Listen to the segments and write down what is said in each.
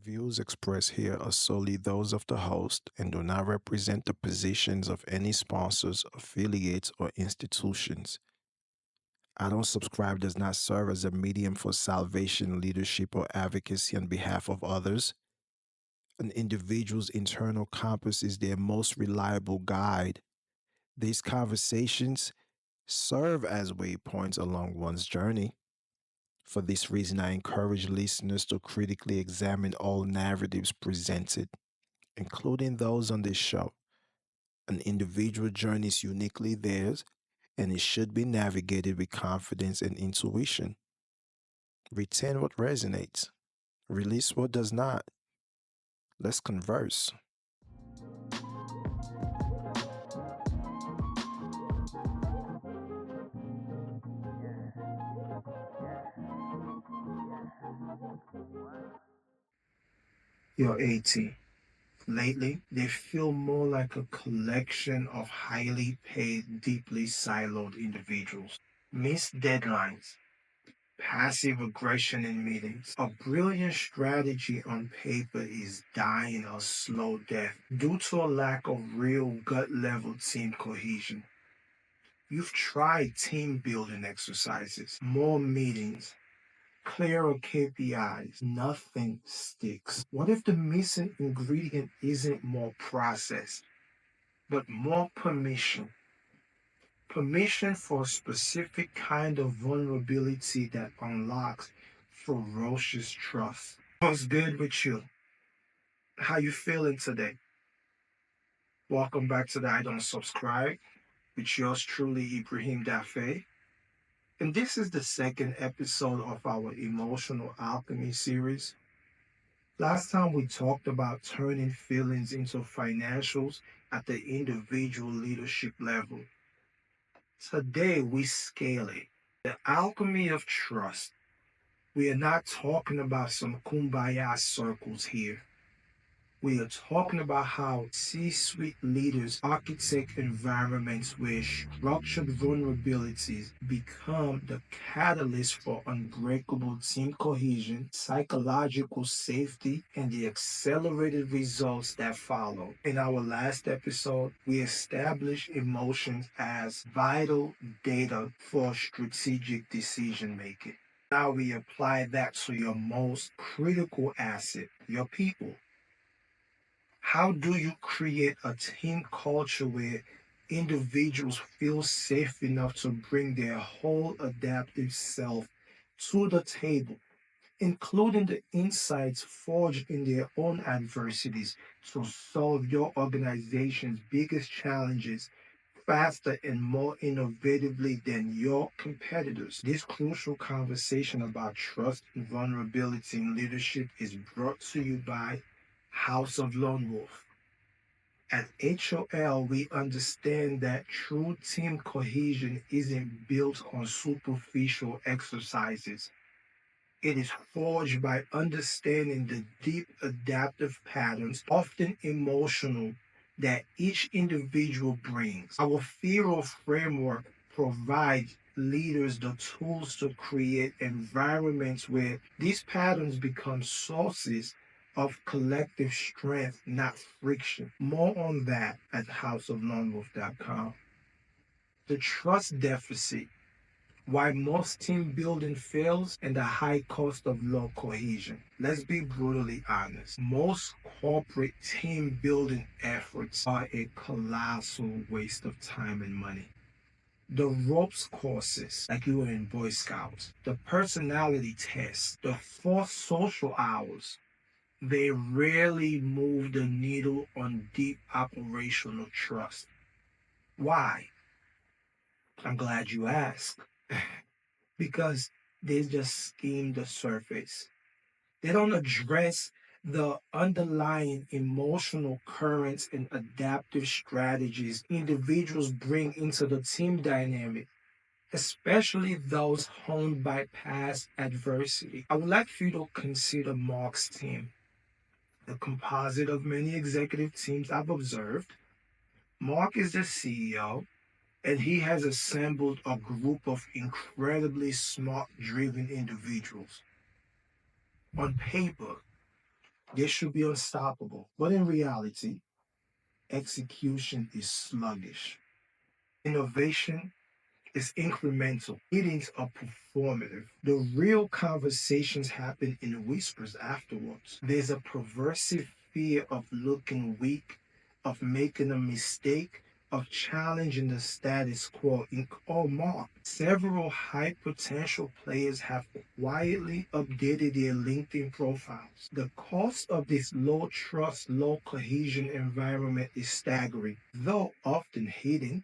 Views expressed here are solely those of the host and do not represent the positions of any sponsors, affiliates, or institutions. I don't subscribe does not serve as a medium for salvation, leadership, or advocacy on behalf of others. An individual's internal compass is their most reliable guide. These conversations serve as waypoints along one's journey. For this reason, I encourage listeners to critically examine all narratives presented, including those on this show. An individual journey is uniquely theirs, and it should be navigated with confidence and intuition. Retain what resonates, release what does not. Let's converse. Your 80. Lately, they feel more like a collection of highly paid, deeply siloed individuals. Missed deadlines, passive aggression in meetings. A brilliant strategy on paper is dying a slow death due to a lack of real gut level team cohesion. You've tried team building exercises, more meetings, clearer KPIs. Nothing sticks. What if the missing ingredient isn't more process, but more permission? Permission for a specific kind of vulnerability that unlocks ferocious trust. What's good with you? How you feeling today? Welcome back to the I Don't Subscribe with yours truly, Ibrahim Daffae. And this is the second episode of our Emotional Alchemy series. Last time we talked about turning feelings into financials at the individual leadership level. Today we scale it. The alchemy of trust. We are not talking about some kumbaya circles here. We are talking about how C-suite leaders architect environments where structured vulnerabilities become the catalyst for unbreakable team cohesion, psychological safety, and the accelerated results that follow. In our last episode, we established emotions as vital data for strategic decision making. Now we apply that to your most critical asset, your people. How do you create a team culture where individuals feel safe enough to bring their whole adaptive self to the table, including the insights forged in their own adversities to solve your organization's biggest challenges faster and more innovatively than your competitors? This crucial conversation about trust and vulnerability in leadership is brought to you by House of Lone Wolf. At HOL, we understand that true team cohesion isn't built on superficial exercises. It is forged by understanding the deep adaptive patterns, often emotional, that each individual brings. Our Fero framework provides leaders the tools to create environments where these patterns become sources of collective strength, not friction. More on that at houseoflonewolf.com. The trust deficit, why most team building fails, and the high cost of low cohesion. Let's be brutally honest. Most corporate team building efforts are a colossal waste of time and money. The ropes courses, like you were in Boy Scouts, the personality tests, the forced social hours, they rarely move the needle on deep operational trust. Why? I'm glad you asked. Because they just skim the surface. They don't address the underlying emotional currents and adaptive strategies individuals bring into the team dynamic, especially those honed by past adversity. I would like for you to consider Mark's team, the composite of many executive teams I've observed. Mark is the CEO, and he has assembled a group of incredibly smart, driven individuals. On paper, They should be unstoppable. But in reality, execution is sluggish. Innovation is incremental. Meetings are performative. The real conversations happen in whispers afterwards. There's a perversive fear of looking weak, of making a mistake, of challenging the status quo in all mark. Several high potential players have quietly updated their LinkedIn profiles. The cost of this low trust, low cohesion environment is staggering, though often hidden.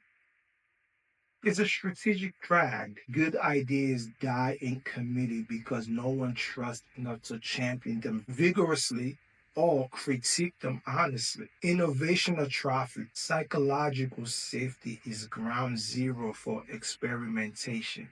It's a strategic drag. Good ideas die in committee because no one trusts enough to champion them vigorously or critique them honestly. Innovation atrophy, psychological safety is ground zero for experimentation.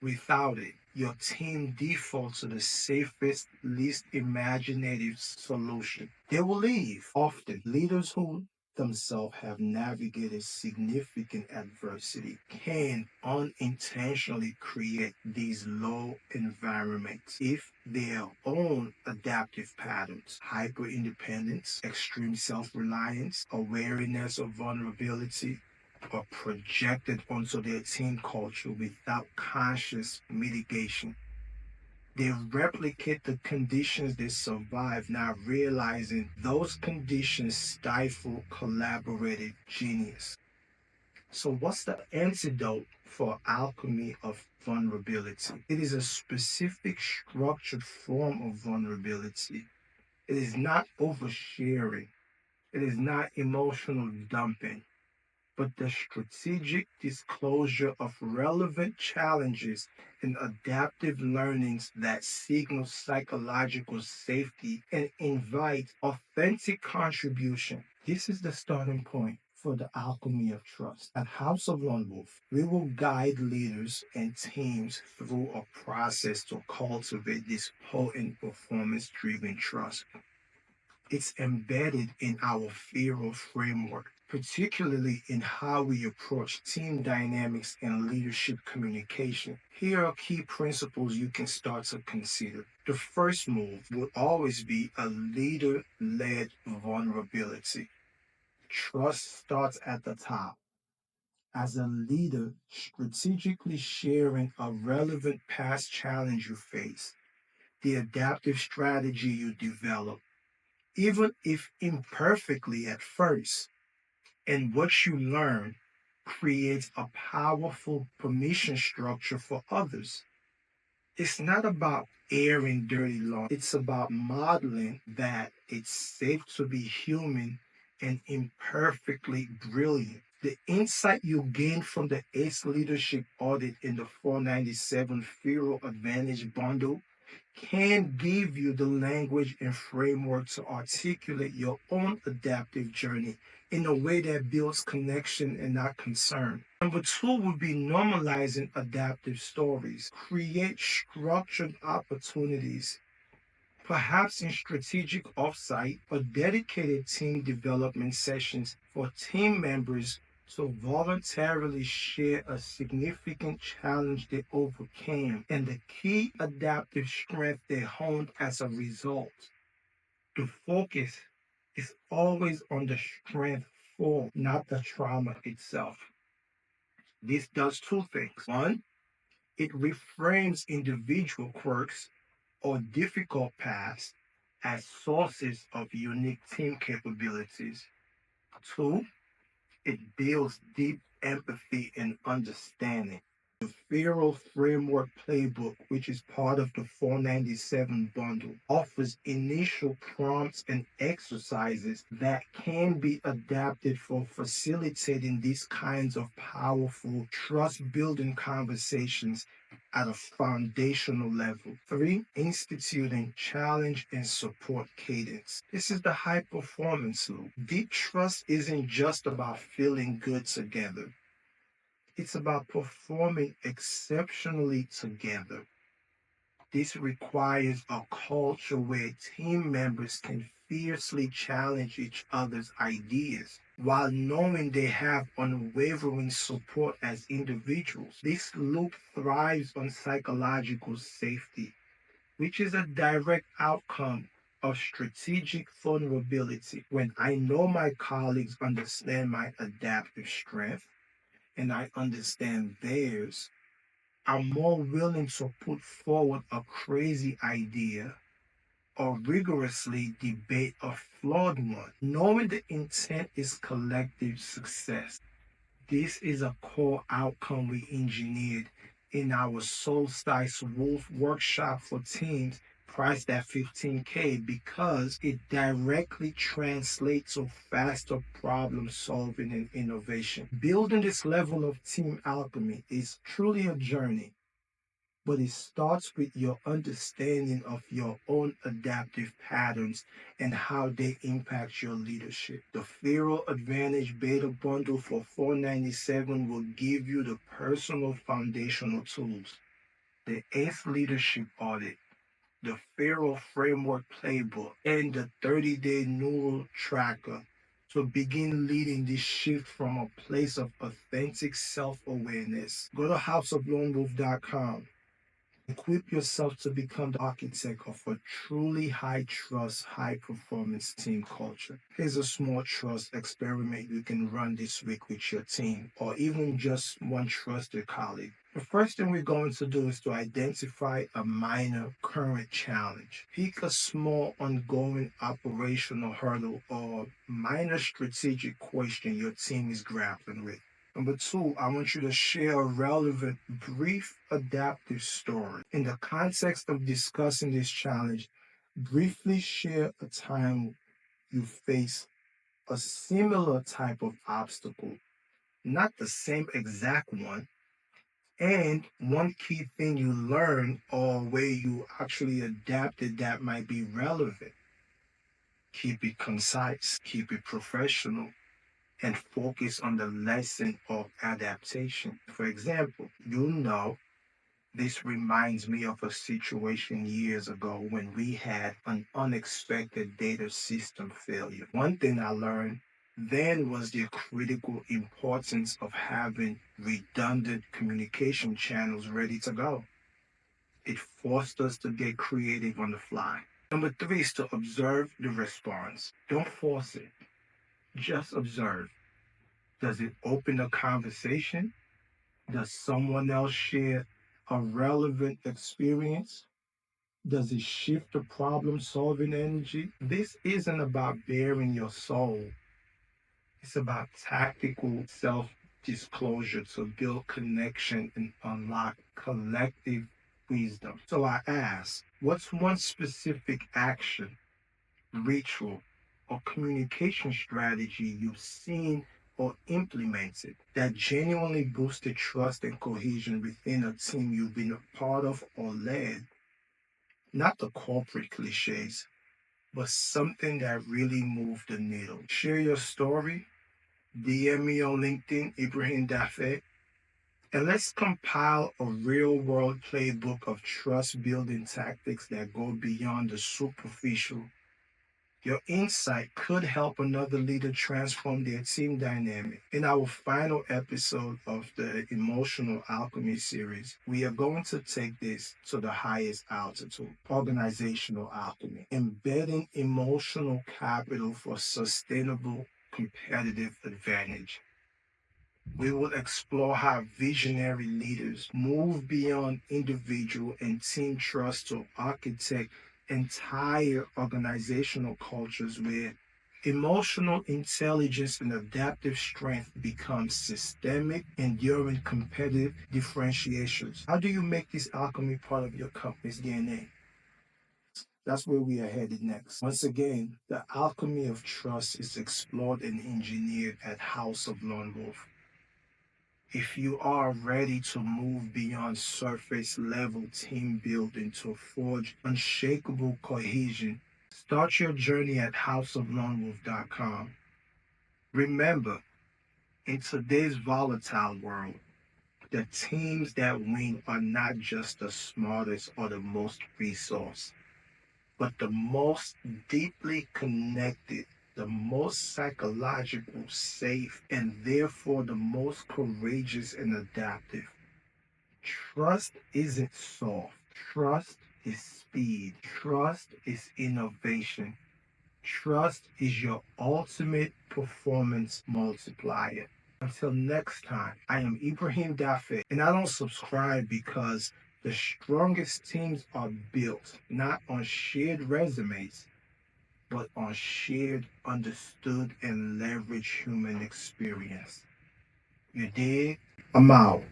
Without it, your team defaults to the safest, least imaginative solution. They will leave. Often, leaders who themselves have navigated significant adversity can unintentionally create these low environments if their own adaptive patterns, hyper independence, extreme self reliance, awareness of vulnerability, are projected onto their team culture without conscious mitigation. They replicate the conditions they survive, not realizing those conditions stifle collaborative genius. So, what's the antidote for alchemy of vulnerability? It is a specific structured form of vulnerability. It is not oversharing, it is not emotional dumping, but the strategic disclosure of relevant challenges and adaptive learnings that signal psychological safety and invite authentic contribution. This is the starting point for the alchemy of trust. At House of Lone Wolf, we will guide leaders and teams through a process to cultivate this potent performance driven trust. It's embedded in our Fero framework, particularly in how we approach team dynamics and leadership communication. Here are key principles you can start to consider. The first move will always be a leader led vulnerability. Trust starts at the top. As a leader, strategically sharing a relevant past challenge you face, the adaptive strategy you develop, even if imperfectly at first, and what you learn creates a powerful permission structure for others. It's not about airing dirty laundry, it's about modeling that it's safe to be human and imperfectly brilliant. The insight you gain from the ACE leadership audit in the 497 Fero Advantage bundle can give you the language and framework to articulate your own adaptive journey in a way that builds connection and not concern. Number two would be normalizing adaptive stories. Create structured opportunities, perhaps in strategic offsite or dedicated team development sessions for team members to voluntarily share a significant challenge they overcame and the key adaptive strength they honed as a result. The focus is always on the strength for, not the trauma itself. This does two things. One, it reframes individual quirks or difficult paths as sources of unique team capabilities. Two, it builds deep empathy and understanding. The Fero Framework Playbook, which is part of the 497 bundle, offers initial prompts and exercises that can be adapted for facilitating these kinds of powerful trust building conversations at a foundational level. Three, instituting challenge and support cadence. This is the high performance loop. Deep trust isn't just about feeling good together. It's about performing exceptionally together. This requires a culture where team members can fiercely challenge each other's ideas while knowing they have unwavering support as individuals. This loop thrives on psychological safety, which is a direct outcome of strategic vulnerability. When I know my colleagues understand my adaptive strength and I understand theirs, I'm more willing to put forward a crazy idea or rigorously debate a flawed one, knowing the intent is collective success. This is a core outcome we engineered in our Solstice Wolf workshop for teams priced at 15K because it directly translates to faster problem solving and innovation. Building this level of team alchemy is truly a journey, but it starts with your understanding of your own adaptive patterns and how they impact your leadership. The Fero Advantage Beta Bundle for $497 will give you the personal foundational tools, the ACE Leadership Audit, the Fero Framework Playbook, and the 30-day Neural Tracker to begin leading this shift from a place of authentic self-awareness. Go to houseoflonewolf.com. Equip yourself to become the architect of a truly high trust, high performance team culture. Here's a small trust experiment you can run this week with your team or even just one trusted colleague. The first thing we're going to do is to identify a minor current challenge. Pick a small ongoing operational hurdle or minor strategic question your team is grappling with. Number two, I want you to share a relevant, brief, adaptive story. In the context of discussing this challenge, briefly share a time you face a similar type of obstacle, not the same exact one, and one key thing you learned or where you actually adapted that might be relevant. Keep it concise, keep it professional, and focus on the lesson of adaptation. For example, this reminds me of a situation years ago when we had an unexpected data system failure. One thing I learned then was the critical importance of having redundant communication channels ready to go. It forced us to get creative on the fly. Number three is to observe the response. Don't force it, just observe. Does it open a conversation? Does someone else share a relevant experience? Does it shift the problem solving energy? This isn't about bearing your soul, it's about tactical self disclosure to build connection and unlock collective wisdom. So I ask, what's one specific action, ritual, or communication strategy you've seen or implemented that genuinely boosted trust and cohesion within a team you've been a part of or led? Not the corporate cliches, but something that really moved the needle. Share your story, DM me on LinkedIn, Ibrahim Daffae, and let's compile a real world playbook of trust building tactics that go beyond the superficial. Your insight could help another leader transform their team dynamic. In our final episode of the Emotional Alchemy series, we are going to take this to the highest altitude, organizational alchemy, embedding emotional capital for sustainable competitive advantage. We will explore how visionary leaders move beyond individual and team trust to architect entire organizational cultures where emotional intelligence and adaptive strength become systemic, enduring competitive differentiations. How do you make this alchemy part of your company's DNA? That's where we are headed next. Once again, the alchemy of trust is explored and engineered at House of Lone Wolf. If you are ready to move beyond surface level team building to forge unshakable cohesion, start your journey at houseoflonewolf.com. Remember, in today's volatile world, the teams that win are not just the smartest or the most resourced, but the most deeply connected, the most psychological, safe, and therefore the most courageous and adaptive. Trust isn't soft. Trust is speed. Trust is innovation. Trust is your ultimate performance multiplier. Until next time, I am Ibrahim Daffae, and I don't subscribe because the strongest teams are built not on shared resumes, but on shared, understood, and leveraged human experience. You dig? I'm out.